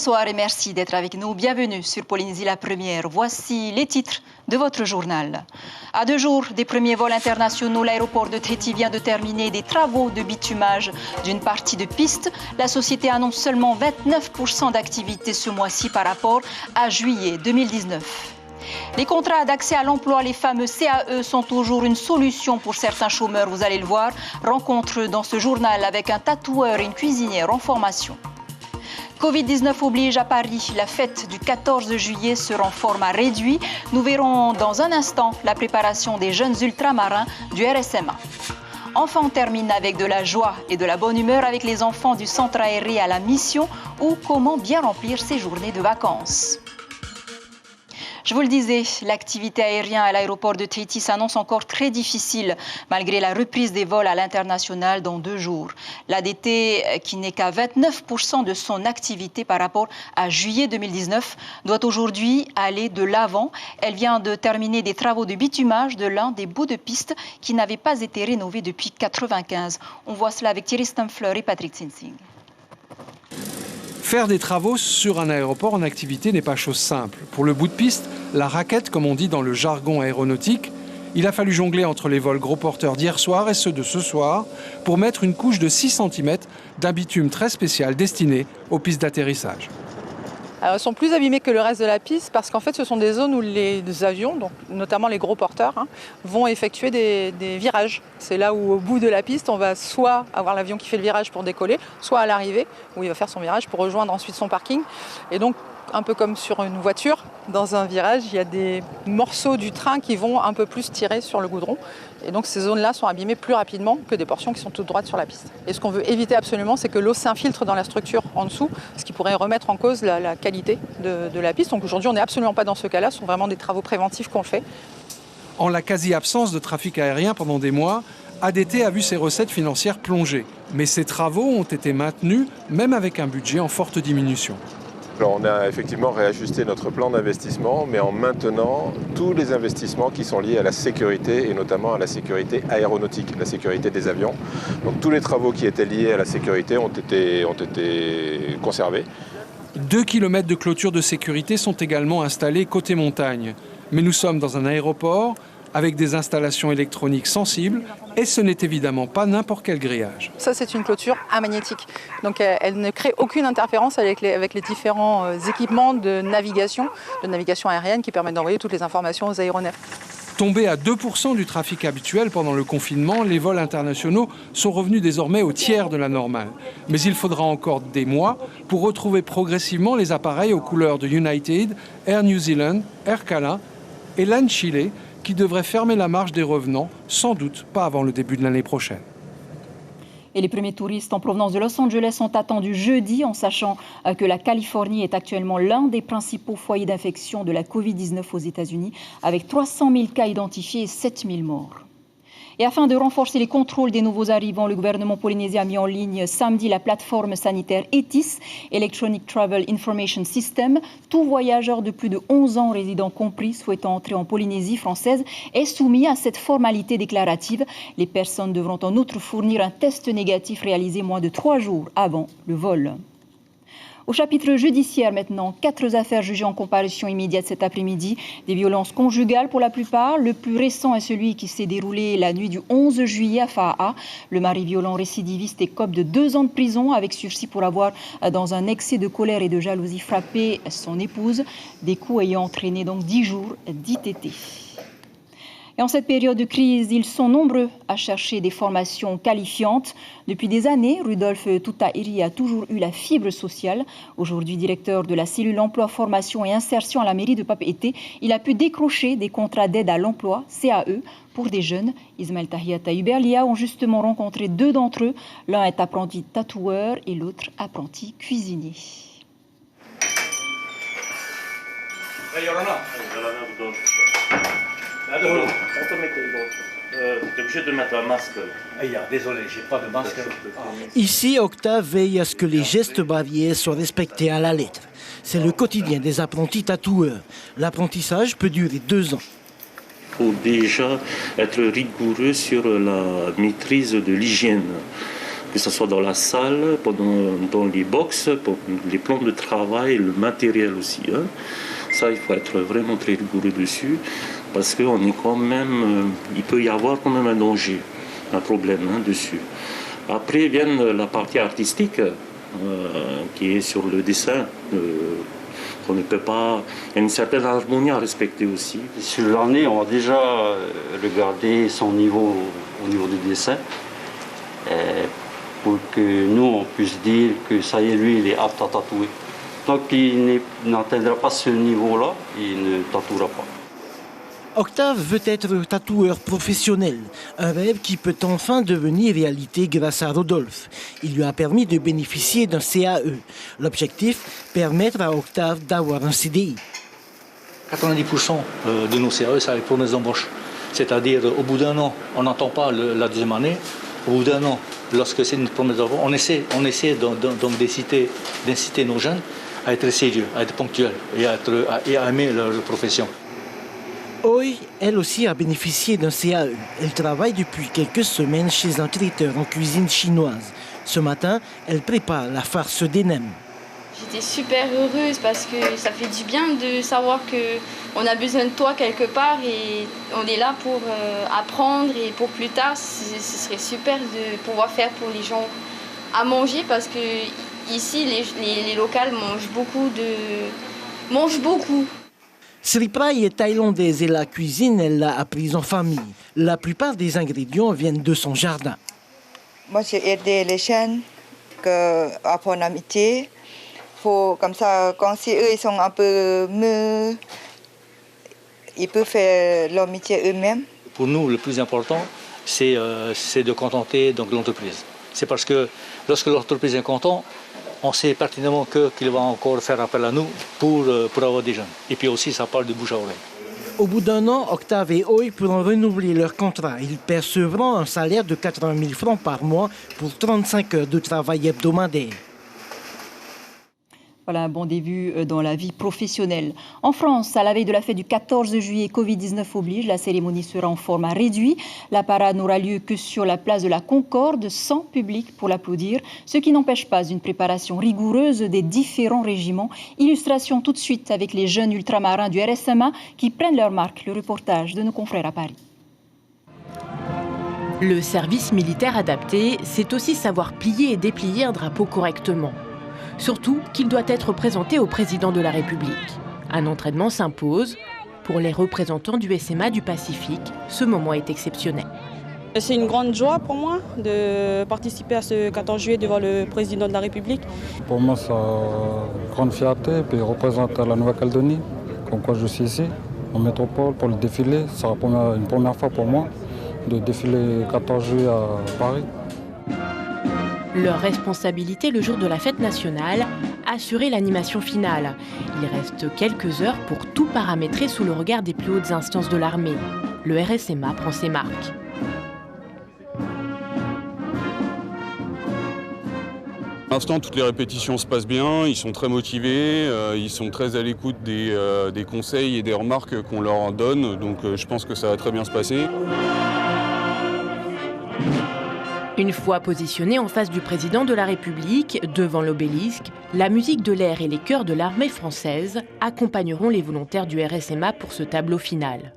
Bonsoir et merci d'être avec nous. Bienvenue sur Polynésie la Première. Voici les titres de votre journal. À 2 jours des premiers vols internationaux, l'aéroport de Tahiti vient de terminer des travaux de bitumage d'une partie de piste. La société annonce seulement 29% d'activité ce mois-ci par rapport à juillet 2019. Les contrats d'accès à l'emploi, les fameux CAE, sont toujours une solution pour certains chômeurs, vous allez le voir. Rencontre dans ce journal avec un tatoueur et une cuisinière en formation. Covid-19 oblige à Paris, la fête du 14 juillet sera en format réduit. Nous verrons dans un instant la préparation des jeunes ultramarins du RSMA. Enfin, on termine avec de la joie et de la bonne humeur avec les enfants du centre aéré à la mission ou comment bien remplir ses journées de vacances. Je vous le disais, l'activité aérienne à l'aéroport de Tahiti s'annonce encore très difficile malgré la reprise des vols à l'international dans 2 jours. L'ADT, qui n'est qu'à 29% de son activité par rapport à juillet 2019, doit aujourd'hui aller de l'avant. Elle vient de terminer des travaux de bitumage de l'un des bouts de piste qui n'avait pas été rénové depuis 1995. On voit cela avec Thierry Stamfleur et Patrick Tsinsing. Faire des travaux sur un aéroport en activité n'est pas chose simple. Pour le bout de piste, la raquette, comme on dit dans le jargon aéronautique, il a fallu jongler entre les vols gros porteurs d'hier soir et ceux de ce soir pour mettre une couche de 6 cm d'un bitume très spécial destiné aux pistes d'atterrissage. Alors, elles sont plus abîmées que le reste de la piste parce qu'en fait ce sont des zones où les avions, donc notamment les gros porteurs, vont effectuer des virages. C'est là où au bout de la piste on va soit avoir l'avion qui fait le virage pour décoller, soit à l'arrivée où il va faire son virage pour rejoindre ensuite son parking. Et donc un peu comme sur une voiture, dans un virage, il y a des morceaux du train qui vont un peu plus tirer sur le goudron. Et donc ces zones-là sont abîmées plus rapidement que des portions qui sont toutes droites sur la piste. Et ce qu'on veut éviter absolument, c'est que l'eau s'infiltre dans la structure en dessous, ce qui pourrait remettre en cause la qualité de la piste. Donc aujourd'hui, on n'est absolument pas dans ce cas-là, ce sont vraiment des travaux préventifs qu'on fait. En la quasi-absence de trafic aérien pendant des mois, ADT a vu ses recettes financières plonger. Mais ces travaux ont été maintenus, même avec un budget en forte diminution. Alors on a effectivement réajusté notre plan d'investissement, mais en maintenant tous les investissements qui sont liés à la sécurité et notamment à la sécurité aéronautique, la sécurité des avions. Donc tous les travaux qui étaient liés à la sécurité ont été conservés. 2 km de clôture de sécurité sont également installés côté montagne. Mais nous sommes dans un aéroport avec des installations électroniques sensibles et ce n'est évidemment pas n'importe quel grillage. Ça, c'est une clôture amagnétique. Donc elle ne crée aucune interférence avec les différents équipements de navigation aérienne qui permettent d'envoyer toutes les informations aux aéronefs. Tombés à 2% du trafic habituel pendant le confinement, les vols internationaux sont revenus désormais au tiers de la normale. Mais il faudra encore des mois pour retrouver progressivement les appareils aux couleurs de United, Air New Zealand, Air Cala et LAN Chile, qui devrait fermer la marche des revenants, sans doute pas avant le début de l'année prochaine. Et les premiers touristes en provenance de Los Angeles sont attendus jeudi, en sachant que la Californie est actuellement l'un des principaux foyers d'infection de la Covid-19 aux États-Unis, avec 300 000 cas identifiés et 7 000 morts. Et afin de renforcer les contrôles des nouveaux arrivants, le gouvernement polynésien a mis en ligne samedi la plateforme sanitaire ETIS, Electronic Travel Information System. Tout voyageur de plus de 11 ans, résidents compris, souhaitant entrer en Polynésie française est soumis à cette formalité déclarative. Les personnes devront en outre fournir un test négatif réalisé moins de 3 jours avant le vol. Au chapitre judiciaire maintenant, 4 affaires jugées en comparution immédiate cet après-midi. Des violences conjugales pour la plupart. Le plus récent est celui qui s'est déroulé la nuit du 11 juillet à Fa'a. Le mari violent récidiviste écope de 2 ans de prison avec sursis pour avoir, dans un excès de colère et de jalousie, frappé son épouse. Des coups ayant entraîné donc 10 jours d'ITT. Et en cette période de crise, ils sont nombreux à chercher des formations qualifiantes. Depuis des années, Rudolf Tutairi a toujours eu la fibre sociale. Aujourd'hui directeur de la cellule emploi, formation et insertion à la mairie de Papeete, il a pu décrocher des contrats d'aide à l'emploi, CAE, pour des jeunes. Ismaël Tahiata et Hubert Lia ont justement rencontré 2 d'entre eux. L'un est apprenti tatoueur et l'autre apprenti cuisinier. T'es obligé de mettre un masque. Désolé, j'ai pas de masque. Ici, Octave veille à ce que les gestes barrières soient respectés à la lettre. C'est le quotidien des apprentis tatoueurs. L'apprentissage peut durer 2 ans. Il faut déjà être rigoureux sur la maîtrise de l'hygiène. que ce soit dans la salle, dans les box, pour les plans de travail, le matériel aussi. Hein. Ça, il faut être vraiment très rigoureux dessus, parce qu'on est quand même, il peut y avoir quand même un danger, un problème dessus. Après vient la partie artistique, qui est sur le dessin. On ne peut pas. Il y a une certaine harmonie à respecter aussi. Sur l'année, on va déjà regarder son niveau au niveau du dessin pour que nous on puisse dire que ça y est, lui, il est apte à tatouer. Tant qu'il n'atteindra pas ce niveau-là, il ne tatouera pas. Octave veut être tatoueur professionnel, un rêve qui peut enfin devenir réalité grâce à Rodolphe. Il lui a permis de bénéficier d'un CAE. L'objectif, permettre à Octave d'avoir un CDI. 90% de nos CAE, ça pour nos embauches. C'est-à-dire, au bout d'un an, on n'entend pas la deuxième année. Au bout d'un an, lorsque c'est une promesse d'embauche, on essaie donc d'inciter nos jeunes à être sérieux, à être ponctuels et à aimer leur profession. Oi, elle aussi, a bénéficié d'un CAE. Elle travaille depuis quelques semaines chez un traiteur en cuisine chinoise. Ce matin, elle prépare la farce des nems. J'étais super heureuse parce que ça fait du bien de savoir qu'on a besoin de toi quelque part et on est là pour apprendre et pour plus tard, ce serait super de pouvoir faire pour les gens à manger parce que ici, les locales mangent beaucoup. Sriprai est thaïlandaise et la cuisine, elle l'a apprise en famille. La plupart des ingrédients viennent de son jardin. Moi, j'ai aidé les jeunes à apprendre l'amitié. Comme ça, quand eux ils sont un peu mieux, ils peuvent faire leur métier eux-mêmes. Pour nous, le plus important, c'est de contenter donc, l'entreprise. C'est parce que lorsque l'entreprise est contente, on sait pertinemment qu'il va encore faire appel à nous pour avoir des jeunes. Et puis aussi, ça parle de bouche à oreille. Au bout d'un an, Octave et Oi pourront renouveler leur contrat. Ils percevront un salaire de 80 000 francs par mois pour 35 heures de travail hebdomadaire. Voilà un bon début dans la vie professionnelle. En France, à la veille de la fête du 14 juillet, Covid-19 oblige, la cérémonie sera en format réduit. La parade n'aura lieu que sur la place de la Concorde, sans public pour l'applaudir, ce qui n'empêche pas une préparation rigoureuse des différents régiments. Illustration tout de suite avec les jeunes ultramarins du RSMA qui prennent leur marque. Le reportage de nos confrères à Paris. Le service militaire adapté, c'est aussi savoir plier et déplier un drapeau correctement. Surtout qu'il doit être présenté au président de la République. Un entraînement s'impose. Pour les représentants du SMA du Pacifique, ce moment est exceptionnel. C'est une grande joie pour moi de participer à ce 14 juillet devant le président de la République. Pour moi, c'est une grande fierté et représenter la Nouvelle-Calédonie. Comme quoi je suis ici, en métropole, pour le défilé. Ce sera une première fois pour moi de défiler 14 juillet à Paris. Leur responsabilité le jour de la fête nationale, assurer l'animation finale. Il reste quelques heures pour tout paramétrer sous le regard des plus hautes instances de l'armée. Le RSMA prend ses marques. Pour l'instant, toutes les répétitions se passent bien, ils sont très motivés, ils sont très à l'écoute des conseils et des remarques qu'on leur donne, donc je pense que ça va très bien se passer. Une fois positionnés en face du président de la République, devant l'obélisque, la musique de l'air et les chœurs de l'armée française accompagneront les volontaires du RSMA pour ce tableau final.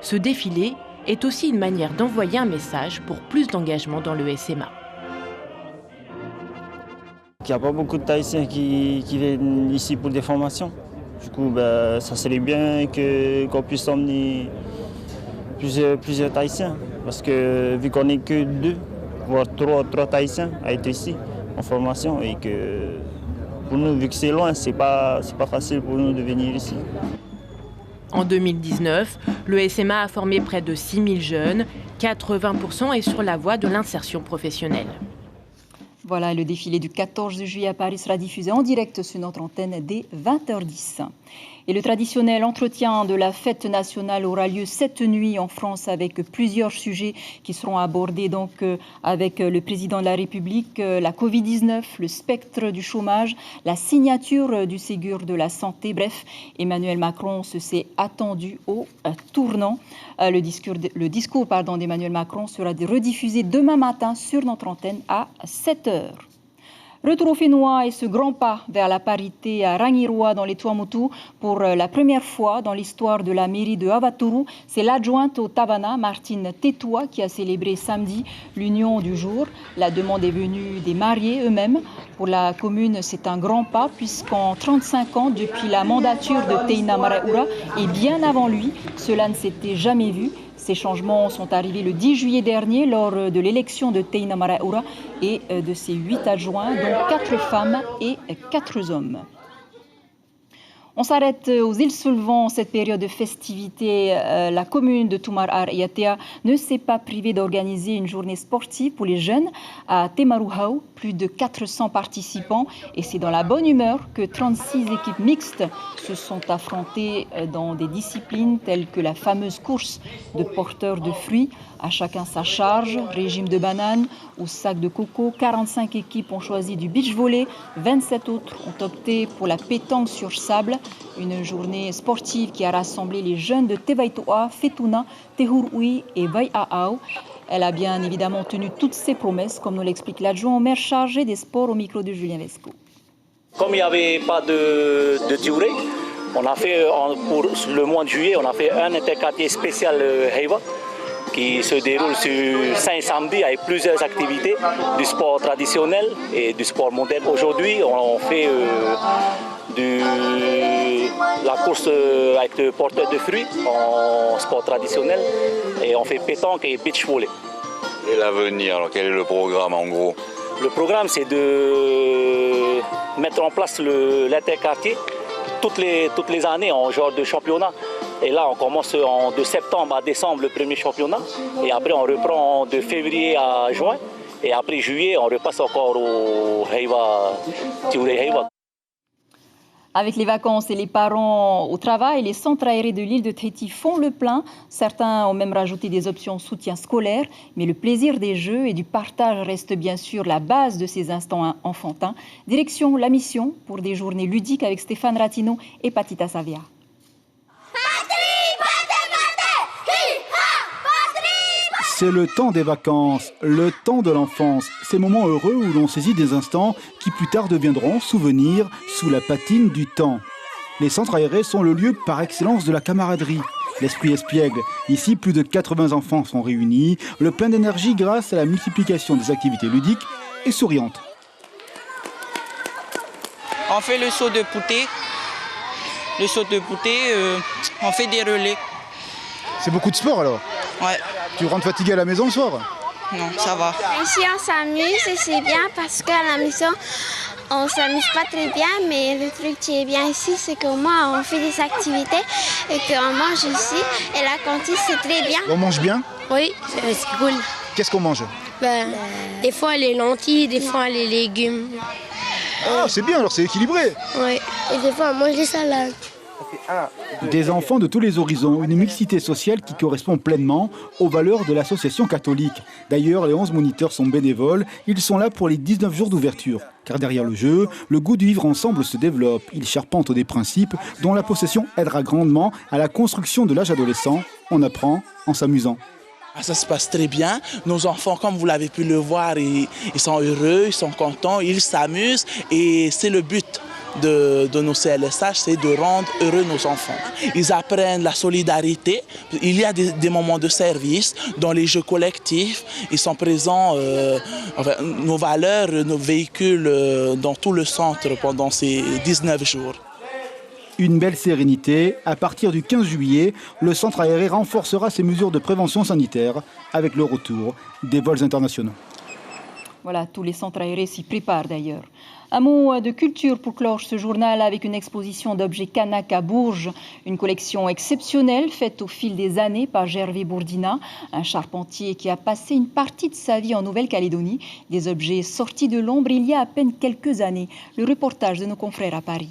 Ce défilé est aussi une manière d'envoyer un message pour plus d'engagement dans le SMA. Il n'y a pas beaucoup de Tahitiens qui viennent ici pour des formations. Du coup, ça serait bien qu'on puisse emmener plusieurs Tahitiens. Parce que vu qu'on n'est que 2, voire 3 Tahitiens à être ici en formation et que pour nous, vu que c'est loin, c'est pas facile pour nous de venir ici. En 2019, le SMA a formé près de 6 000 jeunes. 80% est sur la voie de l'insertion professionnelle. Voilà, le défilé du 14 juillet à Paris sera diffusé en direct sur notre antenne dès 20h10. Et le traditionnel entretien de la fête nationale aura lieu cette nuit en France avec plusieurs sujets qui seront abordés donc avec le président de la République, la Covid-19, le spectre du chômage, la signature du Ségur de la santé. Bref, Emmanuel Macron se s'est attendu au tournant. Le discours d'Emmanuel Macron sera rediffusé demain matin sur notre antenne à 7h. Retour au Fénois et ce grand pas vers la parité à Rangiroa dans les Tuamotu. Pour la première fois dans l'histoire de la mairie de Avaturu, c'est l'adjointe au Tavana, Martine Tetua, qui a célébré samedi l'union du jour. La demande est venue des mariés eux-mêmes. Pour la commune, c'est un grand pas puisqu'en 35 ans, depuis la mandature de Teina Maraura et bien avant lui, cela ne s'était jamais vu. Ces changements sont arrivés le 10 juillet dernier lors de l'élection de Teina Maraura et de ses 8 adjoints, dont 4 femmes et 4 hommes. On s'arrête aux îles Sous-le-Vent en cette période de festivité. La commune de Tumar-Ar Yatea ne s'est pas privée d'organiser une journée sportive pour les jeunes à Temaruhau. Plus de 400 participants et c'est dans la bonne humeur que 36 équipes mixtes se sont affrontées dans des disciplines telles que la fameuse course de porteurs de fruits. À chacun sa charge, régime de bananes ou sac de coco. 45 équipes ont choisi du beach volley, 27 autres ont opté pour la pétanque sur sable. Une journée sportive qui a rassemblé les jeunes de Tevaitoa, Fetuna, Tehurui et Vaiaau. Elle a bien évidemment tenu toutes ses promesses, comme nous l'explique l'adjoint au maire chargé des sports au micro de Julien Vesco. Comme il n'y avait pas de durée, on a fait pour le mois de juillet, on a fait un interquartier spécial Heiva qui se déroule sur 5 samedis avec plusieurs activités du sport traditionnel et du sport moderne. Aujourd'hui, on fait la course avec le porteur de fruits en sport traditionnel et on fait pétanque et beach volley. Et l'avenir, alors quel est le programme en gros? Le programme, c'est de mettre en place l'interquartier toutes les années en genre de championnat. Et là, on commence de septembre à décembre le premier championnat. Et après, on reprend de février à juin. Et après juillet, on repasse encore au Heiva, Tiuré Heiva. Avec les vacances et les parents au travail, les centres aérés de l'île de Tahiti font le plein. Certains ont même rajouté des options soutien scolaire. Mais le plaisir des jeux et du partage reste bien sûr la base de ces instants enfantins. Direction la mission pour des journées ludiques avec Stéphane Ratino et Patita Savia. C'est le temps des vacances, le temps de l'enfance, ces moments heureux où l'on saisit des instants qui plus tard deviendront souvenirs sous la patine du temps. Les centres aérés sont le lieu par excellence de la camaraderie. L'esprit espiègle. Ici, plus de 80 enfants sont réunis, le plein d'énergie grâce à la multiplication des activités ludiques et souriantes. On fait le saut de poupée. Le saut de poupée, on fait des relais. C'est beaucoup de sport alors? Ouais. Tu rentres fatigué à la maison le soir? Non, ça va. Ici on s'amuse et c'est bien parce qu'à la maison on s'amuse pas très bien, mais le truc qui est bien ici c'est qu'au moins on fait des activités et qu'on mange ici et la cantine c'est très bien. On mange bien? Oui, c'est cool. Qu'est-ce qu'on mange? Des fois les lentilles, des fois les légumes. Ah c'est bien alors, c'est équilibré. Oui, et des fois on mange des salades. Des enfants de tous les horizons, une mixité sociale qui correspond pleinement aux valeurs de l'association catholique. D'ailleurs, les 11 moniteurs sont bénévoles, ils sont là pour les 19 jours d'ouverture. Car derrière le jeu, le goût du vivre ensemble se développe. Ils charpentent des principes dont la possession aidera grandement à la construction de l'âge adolescent. On apprend en s'amusant. Ça se passe très bien. Nos enfants, comme vous l'avez pu le voir, ils sont heureux, ils sont contents, ils s'amusent et c'est le but de nos CLSH, c'est de rendre heureux nos enfants. Ils apprennent la solidarité. Il y a des moments de service dans les jeux collectifs. Ils sont présents, nos valeurs, nos véhicules dans tout le centre pendant ces 19 jours. Une belle sérénité. À partir du 15 juillet, le centre aéré renforcera ses mesures de prévention sanitaire avec le retour des vols internationaux. Voilà, tous les centres aérés s'y préparent d'ailleurs. Un mot de culture pour clore ce journal avec une exposition d'objets Kanak à Bourges. Une collection exceptionnelle faite au fil des années par Gervais Bourdina, un charpentier qui a passé une partie de sa vie en Nouvelle-Calédonie. Des objets sortis de l'ombre il y a à peine quelques années. Le reportage de nos confrères à Paris.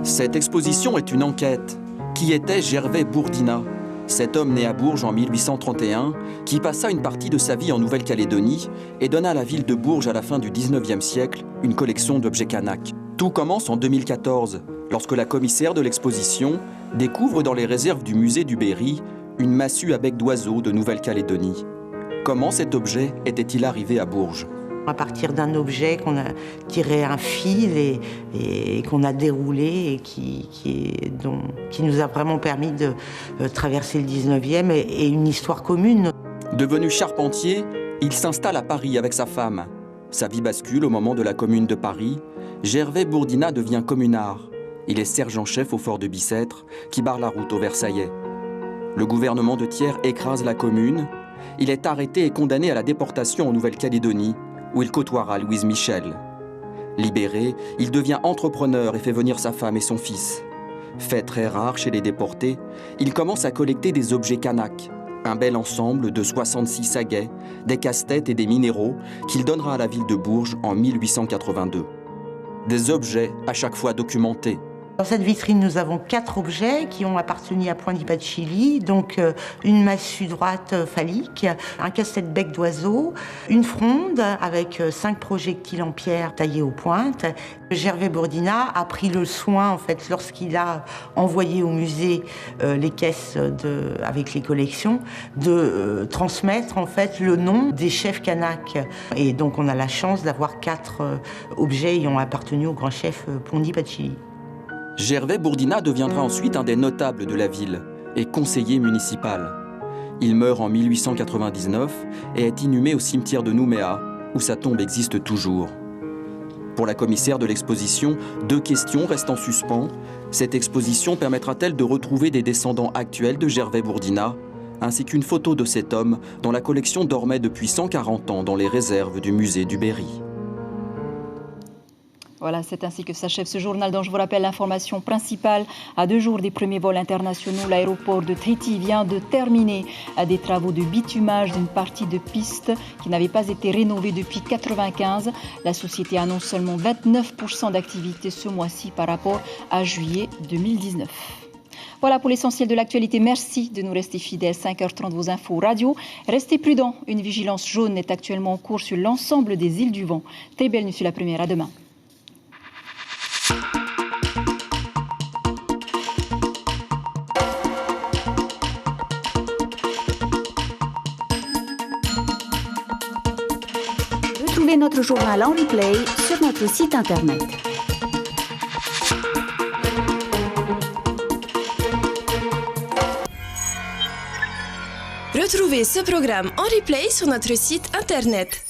Cette exposition est une enquête. Qui était Gervais Bourdina ? Cet homme né à Bourges en 1831, qui passa une partie de sa vie en Nouvelle-Calédonie et donna à la ville de Bourges à la fin du 19e siècle une collection d'objets kanaks. Tout commence en 2014, lorsque la commissaire de l'exposition découvre dans les réserves du musée du Berry une massue à bec d'oiseau de Nouvelle-Calédonie. Comment cet objet était-il arrivé à Bourges ? À partir d'un objet qu'on a tiré un fil et qu'on a déroulé et qui nous a vraiment permis de traverser le 19e et une histoire commune. Devenu charpentier, il s'installe à Paris avec sa femme. Sa vie bascule au moment de la Commune de Paris. Gervais Bourdina devient communard. Il est sergent-chef au fort de Bicêtre, qui barre la route aux Versaillais. Le gouvernement de Thiers écrase la Commune. Il est arrêté et condamné à la déportation en Nouvelle-Calédonie, où il côtoiera Louise Michel. Libéré, il devient entrepreneur et fait venir sa femme et son fils. Fait très rare chez les déportés, il commence à collecter des objets kanaks, un bel ensemble de 66 agais, des casse-têtes et des minéraux qu'il donnera à la ville de Bourges en 1882. Des objets à chaque fois documentés. Dans cette vitrine, nous avons 4 objets qui ont appartenu à Point di Bacilli, donc une massue droite phallique, un casse-tête bec d'oiseau, une fronde avec 5 projectiles en pierre taillés aux pointes. Gervais Bourdina a pris le soin, en fait, lorsqu'il a envoyé au musée les caisses avec les collections, de transmettre en fait le nom des chefs kanaks. Et donc on a la chance d'avoir 4 objets ayant appartenu au grand chef Point di Bacilli. Gervais Bourdina deviendra ensuite un des notables de la ville et conseiller municipal. Il meurt en 1899 et est inhumé au cimetière de Nouméa, où sa tombe existe toujours. Pour la commissaire de l'exposition, 2 questions restent en suspens. Cette exposition permettra-t-elle de retrouver des descendants actuels de Gervais Bourdina, ainsi qu'une photo de cet homme dont la collection dormait depuis 140 ans dans les réserves du musée du Berry. Voilà, c'est ainsi que s'achève ce journal dont je vous rappelle l'information principale. À 2 jours des premiers vols internationaux, l'aéroport de Tahiti vient de terminer des travaux de bitumage d'une partie de piste qui n'avait pas été rénovée depuis 1995. La société annonce seulement 29% d'activité ce mois-ci par rapport à juillet 2019. Voilà pour l'essentiel de l'actualité. Merci de nous rester fidèles. 5h30 vos infos radio. Restez prudents. Une vigilance jaune est actuellement en cours sur l'ensemble des îles du Vent. Très belle nuit sur la première. À demain. Retrouvez notre journal en replay sur notre site internet. Retrouvez ce programme en replay sur notre site internet.